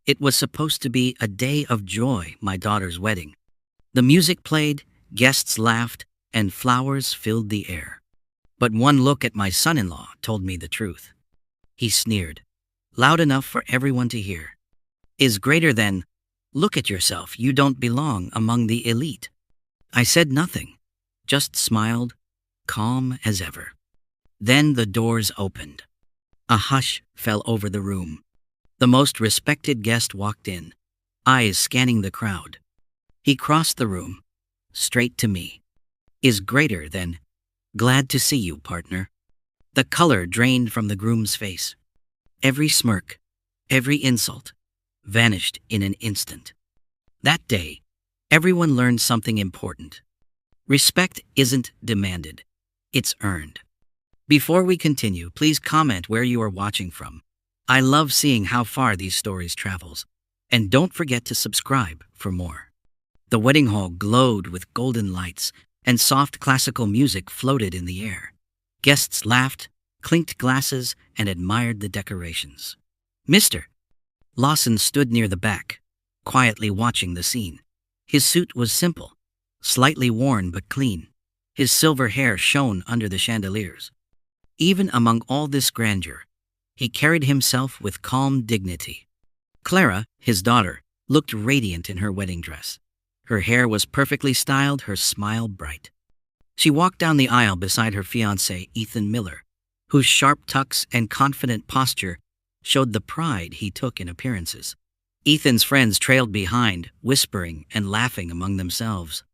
It was supposed to be a day of joy, my daughter's wedding. The music played, guests laughed, and flowers filled the air. But one look at my son-in-law told me the truth. He sneered, loud enough for everyone to hear. Is greater than, look at yourself, you don't belong among the elite. I said nothing, just smiled, calm as ever. Then the doors opened. A hush fell over the room. The most respected guest walked in, eyes scanning the crowd. He crossed the room, straight to me. Is greater than, glad to see you, partner. The color drained from the groom's face. Every smirk, every insult, vanished in an instant. That day, everyone learned something important. Respect isn't demanded, it's earned. Before we continue, please comment where you are watching from. I love seeing how far these stories travels. And don't forget to subscribe for more. The wedding hall glowed with golden lights, and soft classical music floated in the air. Guests laughed, clinked glasses, and admired the decorations. Mr. Lawson stood near the back, quietly watching the scene. His suit was simple, slightly worn but clean. His silver hair shone under the chandeliers. Even among all this grandeur, he carried himself with calm dignity. Clara, his daughter, looked radiant in her wedding dress. Her hair was perfectly styled, her smile bright. She walked down the aisle beside her fiancé, Ethan Miller, whose sharp tucks and confident posture showed the pride he took in appearances. Ethan's friends trailed behind, whispering and laughing among themselves.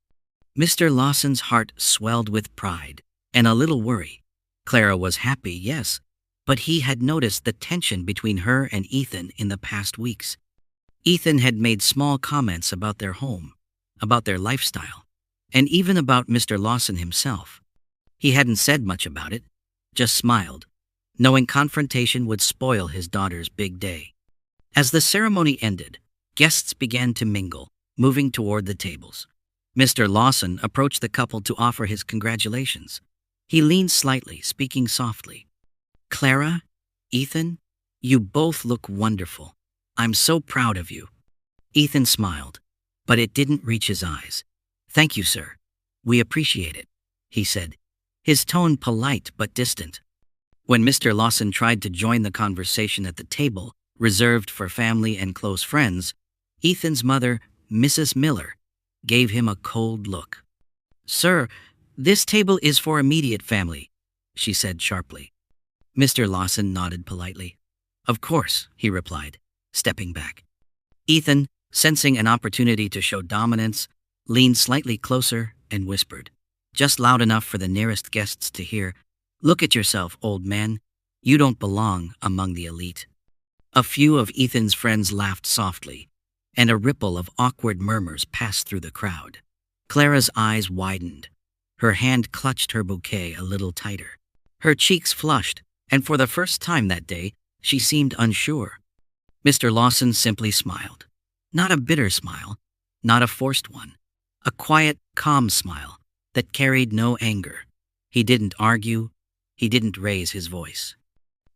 Mr. Lawson's heart swelled with pride and a little worry. Clara was happy, yes, but he had noticed the tension between her and Ethan in the past weeks. Ethan had made small comments about their home, about their lifestyle, and even about Mr. Lawson himself. He hadn't said much about it, just smiled, knowing confrontation would spoil his daughter's big day. As the ceremony ended, guests began to mingle, moving toward the tables. Mr. Lawson approached the couple to offer his congratulations. He leaned slightly, speaking softly. Clara, Ethan, you both look wonderful. I'm so proud of you. Ethan smiled, but it didn't reach his eyes. Thank you, sir. We appreciate it, he said, his tone polite but distant. When Mr. Lawson tried to join the conversation at the table, reserved for family and close friends, Ethan's mother, Mrs. Miller, gave him a cold look. Sir, this table is for immediate family, she said sharply. Mr. Lawson nodded politely. Of course, he replied, stepping back. Ethan, sensing an opportunity to show dominance, leaned slightly closer and whispered, just loud enough for the nearest guests to hear, Look at yourself, old man. You don't belong among the elite. A few of Ethan's friends laughed softly, and a ripple of awkward murmurs passed through the crowd. Clara's eyes widened. Her hand clutched her bouquet a little tighter. Her cheeks flushed, and for the first time that day, she seemed unsure. Mr. Lawson simply smiled. Not a bitter smile, not a forced one. A quiet, calm smile that carried no anger. He didn't argue. He didn't raise his voice.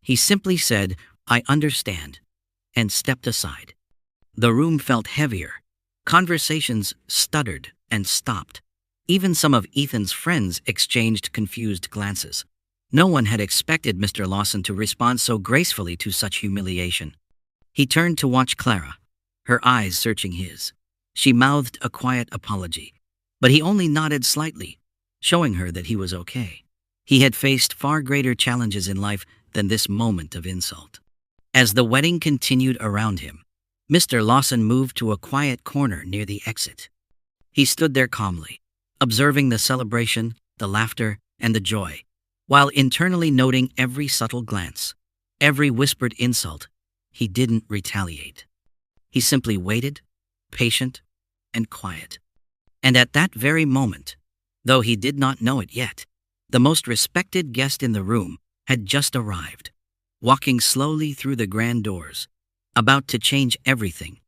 He simply said, I understand, and stepped aside. The room felt heavier. Conversations stuttered and stopped. Even some of Ethan's friends exchanged confused glances. No one had expected Mr. Lawson to respond so gracefully to such humiliation. He turned to watch Clara, her eyes searching his. She mouthed a quiet apology, but he only nodded slightly, showing her that he was okay. He had faced far greater challenges in life than this moment of insult. As the wedding continued around him, Mr. Lawson moved to a quiet corner near the exit. He stood there calmly, observing the celebration, the laughter, and the joy, while internally noting every subtle glance, every whispered insult. He didn't retaliate. He simply waited, patient and quiet. And at that very moment, though he did not know it yet, the most respected guest in the room had just arrived, walking slowly through the grand doors, about to change everything.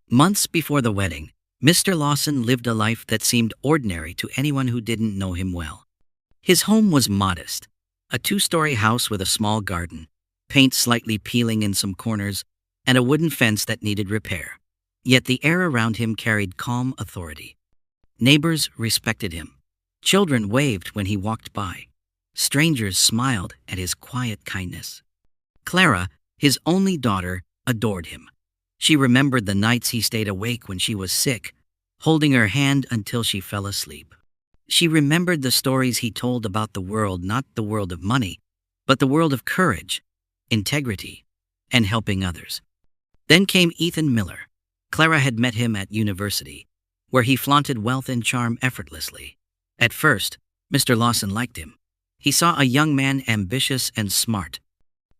Months before the wedding, Mr. Lawson lived a life that seemed ordinary to anyone who didn't know him well. His home was modest, a 2-story house with a small garden, paint slightly peeling in some corners, and a wooden fence that needed repair. Yet the air around him carried calm authority. Neighbors respected him. Children waved when he walked by. Strangers smiled at his quiet kindness. Clara, his only daughter, adored him. She remembered the nights he stayed awake when she was sick, holding her hand until she fell asleep. She remembered the stories he told about the world, not the world of money, but the world of courage, integrity, and helping others. Then came Ethan Miller. Clara had met him at university, where he flaunted wealth and charm effortlessly. At first, Mr. Lawson liked him. He saw a young man ambitious and smart.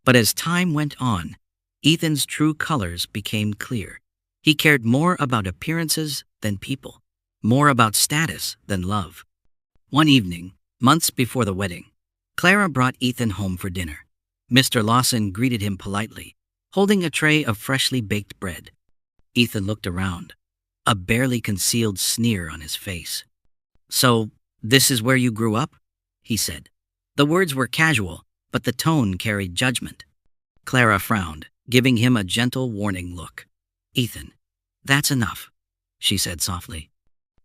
But as time went on, Ethan's true colors became clear. He cared more about appearances than people, more about status than love. One evening, months before the wedding, Clara brought Ethan home for dinner. Mr. Lawson greeted him politely, holding a tray of freshly baked bread. Ethan looked around, a barely concealed sneer on his face. "So, this is where you grew up?" he said. The words were casual, but the tone carried judgment. Clara frowned, giving him a gentle warning look. "Ethan, that's enough," she said softly.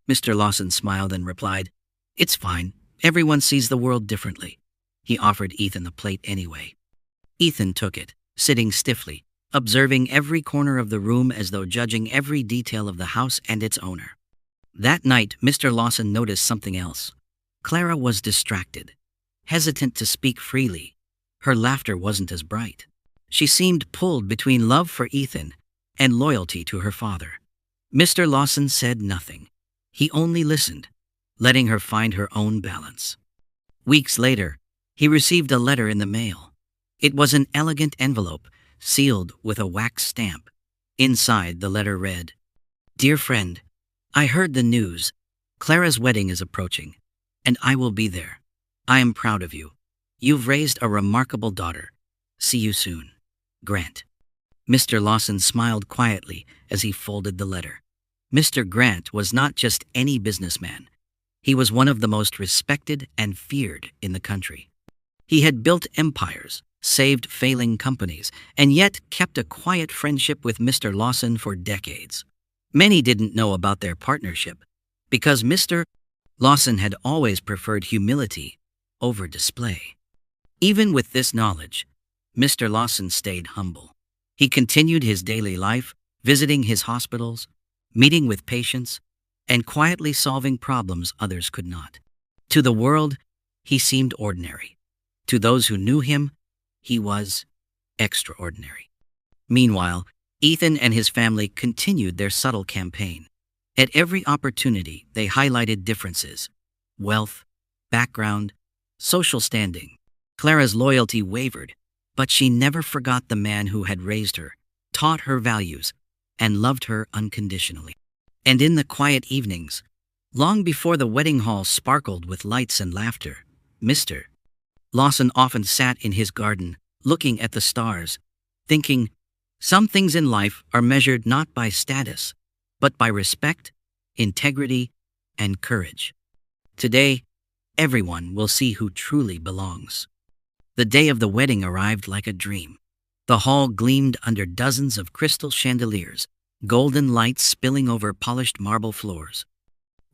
Mr. Lawson smiled and replied, "It's fine. Everyone sees the world differently." He offered Ethan a plate anyway. Ethan took it, sitting stiffly, observing every corner of the room as though judging every detail of the house and its owner. That night, Mr. Lawson noticed something else. Clara was distracted, hesitant to speak freely. Her laughter wasn't as bright. She seemed pulled between love for Ethan and loyalty to her father. Mr. Lawson said nothing. He only listened, letting her find her own balance. Weeks later, he received a letter in the mail. It was an elegant envelope, sealed with a wax stamp. Inside, the letter read, "Dear friend, I heard the news. Clara's wedding is approaching, and I will be there. I am proud of you. You've raised a remarkable daughter. See you soon. Grant." Mr. Lawson smiled quietly as he folded the letter. Mr. Grant was not just any businessman. He was one of the most respected and feared in the country. He had built empires, saved failing companies, and yet kept a quiet friendship with Mr. Lawson for decades. Many didn't know about their partnership because Mr. Lawson had always preferred humility over display. Even with this knowledge, Mr. Lawson stayed humble. He continued his daily life, visiting his hospitals, meeting with patients, and quietly solving problems others could not. To the world, he seemed ordinary. To those who knew him, he was extraordinary. Meanwhile, Ethan and his family continued their subtle campaign. At every opportunity, they highlighted differences: wealth, background, social standing. Clara's loyalty wavered, but she never forgot the man who had raised her, taught her values, and loved her unconditionally. And in the quiet evenings, long before the wedding hall sparkled with lights and laughter, Mr. Lawson often sat in his garden, looking at the stars, thinking, some things in life are measured not by status, but by respect, integrity, and courage. Today, everyone will see who truly belongs. The day of the wedding arrived like a dream. The hall gleamed under dozens of crystal chandeliers, golden lights spilling over polished marble floors.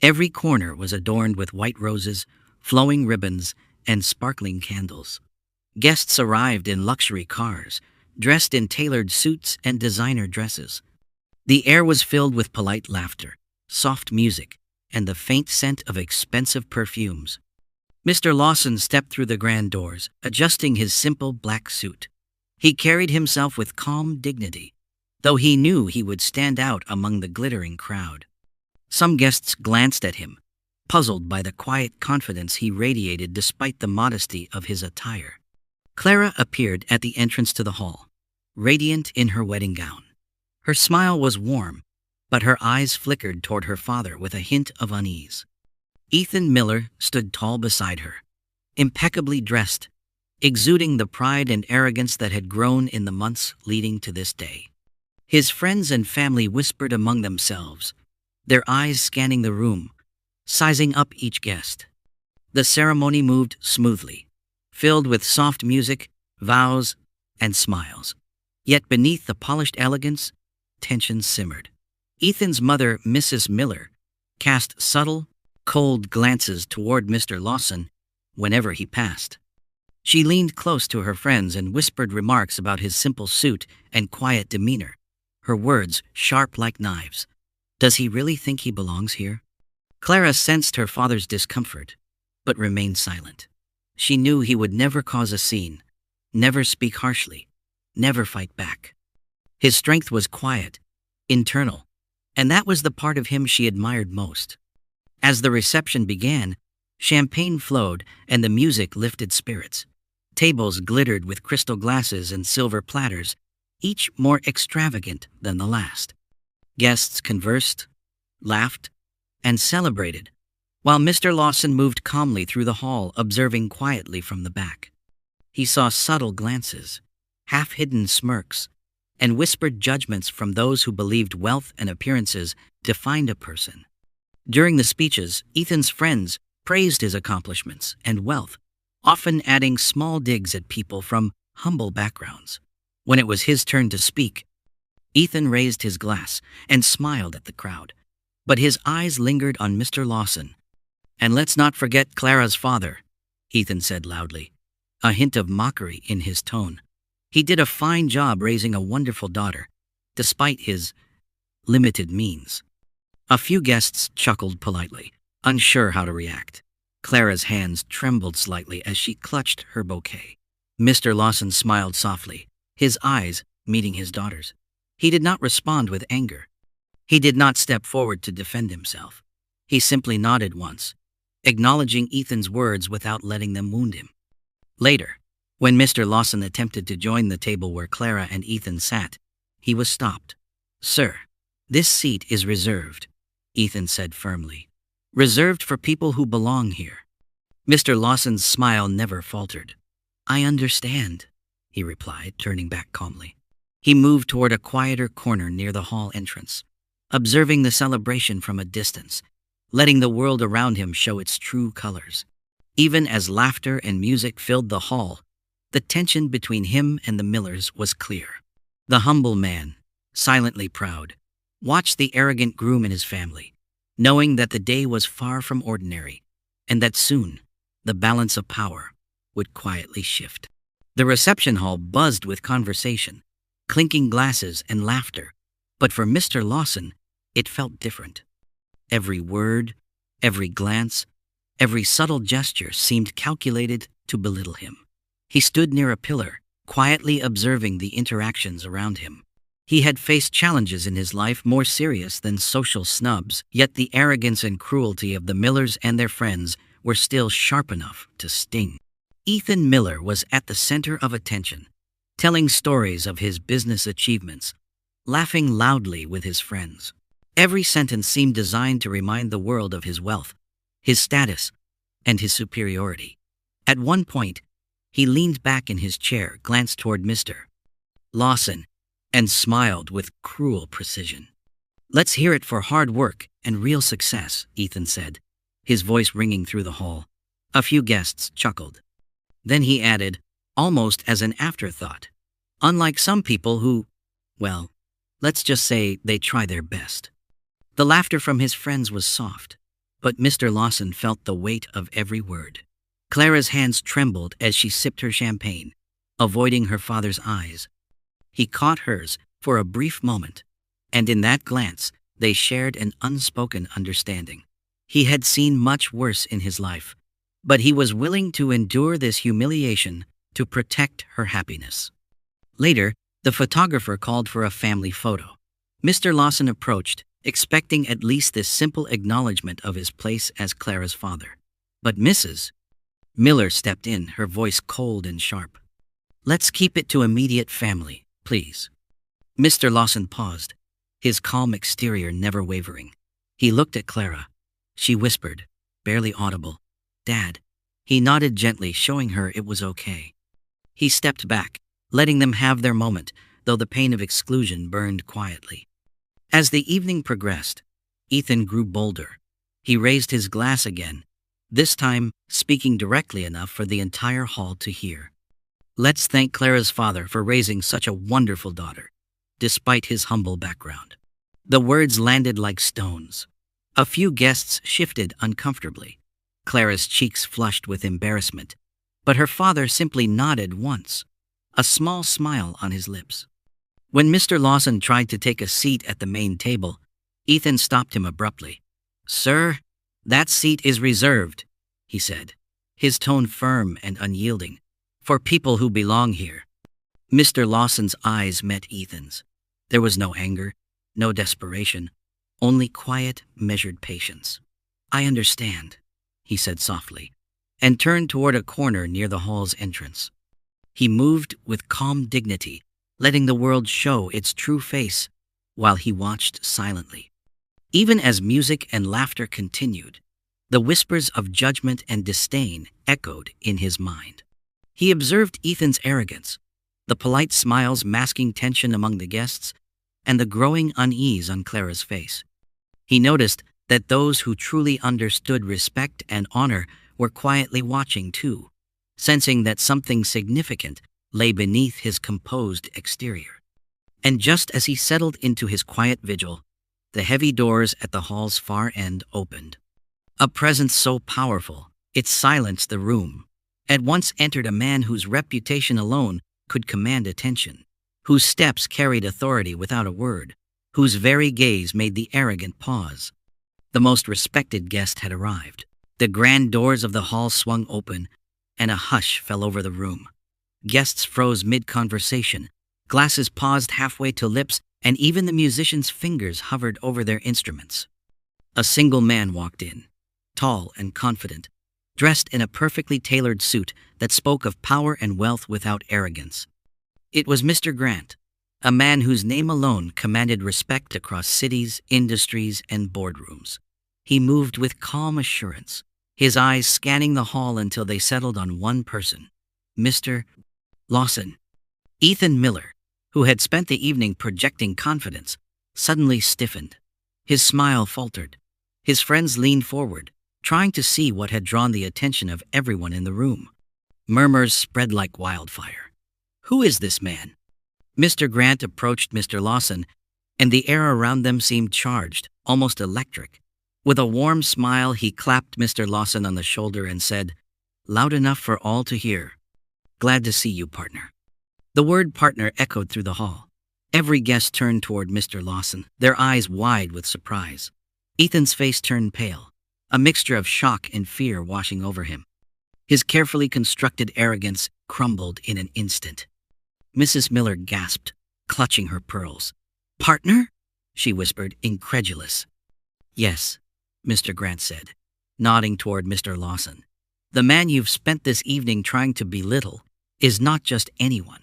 Every corner was adorned with white roses, flowing ribbons, and sparkling candles. Guests arrived in luxury cars, dressed in tailored suits and designer dresses. The air was filled with polite laughter, soft music, and the faint scent of expensive perfumes. Mr. Lawson stepped through the grand doors, adjusting his simple black suit. He carried himself with calm dignity, though he knew he would stand out among the glittering crowd. Some guests glanced at him, puzzled by the quiet confidence he radiated despite the modesty of his attire. Clara appeared at the entrance to the hall, radiant in her wedding gown. Her smile was warm, but her eyes flickered toward her father with a hint of unease. Ethan Miller stood tall beside her, impeccably dressed, exuding the pride and arrogance that had grown in the months leading to this day. His friends and family whispered among themselves, their eyes scanning the room, sizing up each guest. The ceremony moved smoothly, filled with soft music, vows, and smiles. Yet beneath the polished elegance, tension simmered. Ethan's mother, Mrs. Miller, cast subtle, cold glances toward Mr. Lawson whenever he passed. She leaned close to her friends and whispered remarks about his simple suit and quiet demeanor, her words sharp like knives. Does he really think he belongs here? Clara sensed her father's discomfort, but remained silent. She knew he would never cause a scene, never speak harshly, never fight back. His strength was quiet, internal, and that was the part of him she admired most. As the reception began, champagne flowed and the music lifted spirits. Tables glittered with crystal glasses and silver platters, each more extravagant than the last. Guests conversed, laughed, and celebrated, while Mr. Lawson moved calmly through the hall, observing quietly from the back. He saw subtle glances, half-hidden smirks, and whispered judgments from those who believed wealth and appearances defined a person. During the speeches, Ethan's friends praised his accomplishments and wealth, often adding small digs at people from humble backgrounds. When it was his turn to speak, Ethan raised his glass and smiled at the crowd, but his eyes lingered on Mr. Lawson. "And let's not forget Clara's father," Ethan said loudly, a hint of mockery in his tone. "He did a fine job raising a wonderful daughter, despite his limited means." A few guests chuckled politely, unsure how to react. Clara's hands trembled slightly as she clutched her bouquet. Mr. Lawson smiled softly, his eyes meeting his daughter's. He did not respond with anger. He did not step forward to defend himself. He simply nodded once, acknowledging Ethan's words without letting them wound him. Later, when Mr. Lawson attempted to join the table where Clara and Ethan sat, he was stopped. "Sir, this seat is reserved," Ethan said firmly. "Reserved for people who belong here." Mr. Lawson's smile never faltered. "I understand," he replied, turning back calmly. He moved toward a quieter corner near the hall entrance, observing the celebration from a distance, letting the world around him show its true colors. Even as laughter and music filled the hall, the tension between him and the Millers was clear. The humble man, silently proud, watched the arrogant groom and his family, knowing that the day was far from ordinary, and that soon the balance of power would quietly shift. The reception hall buzzed with conversation, clinking glasses and laughter, but for Mr. Lawson, it felt different. Every word, every glance, every subtle gesture seemed calculated to belittle him. He stood near a pillar, quietly observing the interactions around him. He had faced challenges in his life more serious than social snubs, yet the arrogance and cruelty of the Millers and their friends were still sharp enough to sting. Ethan Miller was at the center of attention, telling stories of his business achievements, laughing loudly with his friends. Every sentence seemed designed to remind the world of his wealth, his status, and his superiority. At one point, he leaned back in his chair, glanced toward Mr. Lawson, and smiled with cruel precision. "Let's hear it for hard work and real success," Ethan said, his voice ringing through the hall. A few guests chuckled. Then he added, almost as an afterthought, "Unlike some people who, well, let's just say they try their best." The laughter from his friends was soft, but Mr. Lawson felt the weight of every word. Clara's hands trembled as she sipped her champagne, avoiding her father's eyes. He caught hers for a brief moment, and in that glance, they shared an unspoken understanding. He had seen much worse in his life, but he was willing to endure this humiliation to protect her happiness. Later, the photographer called for a family photo. Mr. Lawson approached, expecting at least this simple acknowledgement of his place as Clara's father. But Mrs. Miller stepped in, her voice cold and sharp. "Let's keep it to immediate family, please." Mr. Lawson paused, his calm exterior never wavering. He looked at Clara. She whispered, barely audible, "Dad." He nodded gently, showing her it was okay. He stepped back, letting them have their moment, though the pain of exclusion burned quietly. As the evening progressed, Ethan grew bolder. He raised his glass again, this time speaking directly enough for the entire hall to hear. Let's thank Clara's father for raising such a wonderful daughter, despite his humble background. The words landed like stones. A few guests shifted uncomfortably. Clara's cheeks flushed with embarrassment, but her father simply nodded once, a small smile on his lips. When Mr. Lawson tried to take a seat at the main table, Ethan stopped him abruptly. "Sir, that seat is reserved," he said, his tone firm and unyielding, "for people who belong here." Mr. Lawson's eyes met Ethan's. There was no anger, no desperation, only quiet, measured patience. "I understand," he said softly, and turned toward a corner near the hall's entrance. He moved with calm dignity, letting the world show its true face while he watched silently. Even as music and laughter continued, the whispers of judgment and disdain echoed in his mind. He observed Ethan's arrogance, the polite smiles masking tension among the guests, and the growing unease on Clara's face. He noticed that those who truly understood respect and honor were quietly watching too, sensing that something significant lay beneath his composed exterior. And just as he settled into his quiet vigil, the heavy doors at the hall's far end opened. A presence so powerful, it silenced the room. At once entered a man whose reputation alone could command attention, whose steps carried authority without a word, whose very gaze made the arrogant pause. The most respected guest had arrived. The grand doors of the hall swung open, and a hush fell over the room. Guests froze mid-conversation, glasses paused halfway to lips, and even the musicians' fingers hovered over their instruments. A single man walked in, tall and confident, dressed in a perfectly tailored suit that spoke of power and wealth without arrogance. It was Mr. Grant, a man whose name alone commanded respect across cities, industries, and boardrooms. He moved with calm assurance, his eyes scanning the hall until they settled on one person, Mr. Lawson. Ethan Miller, who had spent the evening projecting confidence, suddenly stiffened. His smile faltered. His friends leaned forward, trying to see what had drawn the attention of everyone in the room. Murmurs spread like wildfire. "Who is this man?" Mr. Grant approached Mr. Lawson, and the air around them seemed charged, almost electric. With a warm smile, he clapped Mr. Lawson on the shoulder and said, loud enough for all to hear, "Glad to see you, partner." The word partner echoed through the hall. Every guest turned toward Mr. Lawson, their eyes wide with surprise. Ethan's face turned pale, a mixture of shock and fear washing over him. His carefully constructed arrogance crumbled in an instant. Mrs. Miller gasped, clutching her pearls. "Partner?" she whispered, incredulous. "Yes," Mr. Grant said, nodding toward Mr. Lawson. "The man you've spent this evening trying to belittle is not just anyone.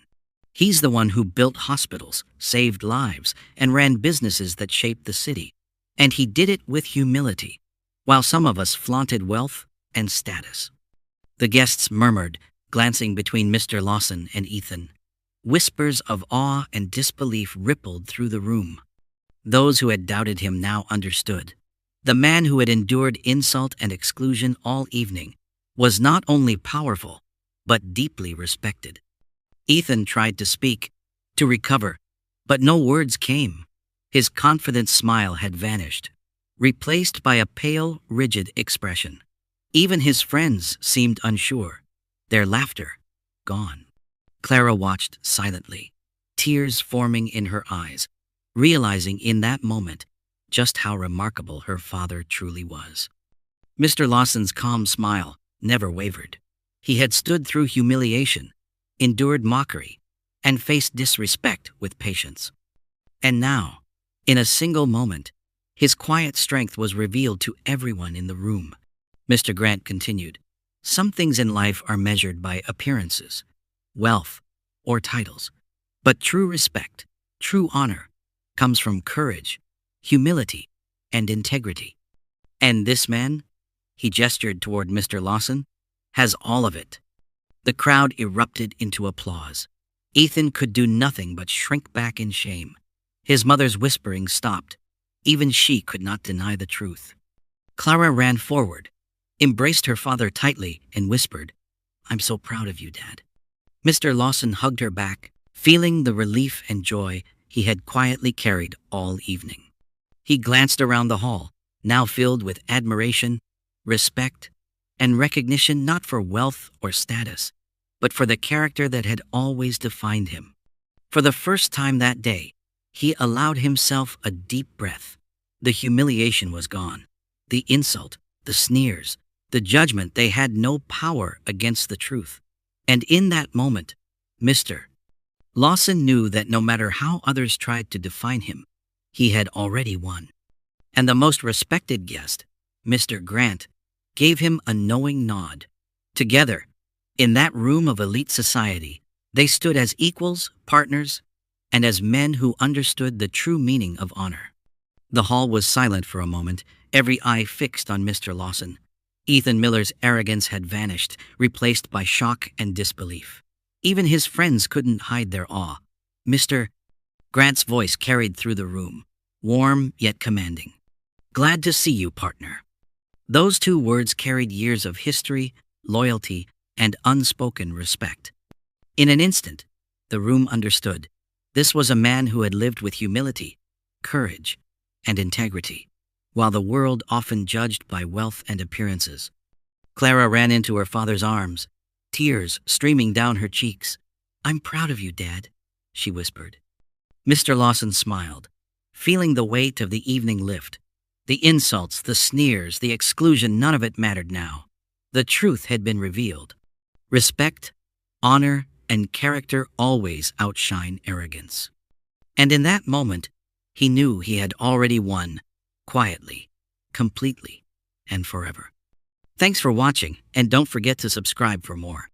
He's the one who built hospitals, saved lives, and ran businesses that shaped the city. And he did it with humility, while some of us flaunted wealth and status." The guests murmured, glancing between Mr. Lawson and Ethan. Whispers of awe and disbelief rippled through the room. Those who had doubted him now understood. The man who had endured insult and exclusion all evening was not only powerful, but deeply respected. Ethan tried to speak, to recover, but no words came. His confident smile had vanished, replaced by a pale, rigid expression. Even his friends seemed unsure, their laughter gone. Clara watched silently, tears forming in her eyes, realizing in that moment just how remarkable her father truly was. Mr. Lawson's calm smile never wavered. He had stood through humiliation, endured mockery, and faced disrespect with patience. And now, in a single moment, his quiet strength was revealed to everyone in the room. Mr. Grant continued, "Some things in life are measured by appearances, wealth, or titles. But true respect, true honor, comes from courage, humility, and integrity. And this man," he gestured toward Mr. Lawson, "has all of it." The crowd erupted into applause. Ethan could do nothing but shrink back in shame. His mother's whispering stopped. Even she could not deny the truth. Clara ran forward, embraced her father tightly, and whispered, "I'm so proud of you, Dad." Mr. Lawson hugged her back, feeling the relief and joy he had quietly carried all evening. He glanced around the hall, now filled with admiration, respect, and recognition not for wealth or status, but for the character that had always defined him. For the first time that day, he allowed himself a deep breath. The humiliation was gone. The insult, the sneers, the judgment, they had no power against the truth. And in that moment, Mr. Lawson knew that no matter how others tried to define him, he had already won. And the most respected guest, Mr. Grant, gave him a knowing nod. Together, in that room of elite society, they stood as equals, partners, and as men who understood the true meaning of honor. The hall was silent for a moment, every eye fixed on Mr. Lawson. Ethan Miller's arrogance had vanished, replaced by shock and disbelief. Even his friends couldn't hide their awe. Mr. Grant's voice carried through the room, warm yet commanding. "Glad to see you, partner." Those two words carried years of history, loyalty, and unspoken respect. In an instant, the room understood. This was a man who had lived with humility, courage, and integrity, while the world often judged by wealth and appearances. Clara ran into her father's arms, tears streaming down her cheeks. "I'm proud of you, Dad," she whispered. Mr. Lawson smiled, feeling the weight of the evening lift. The insults, the sneers, the exclusion, none of it mattered now. The truth had been revealed. Respect, honor, and character always outshine arrogance. And in that moment, he knew he had already won, quietly, completely, and forever. Thanks for watching, and don't forget to subscribe for more.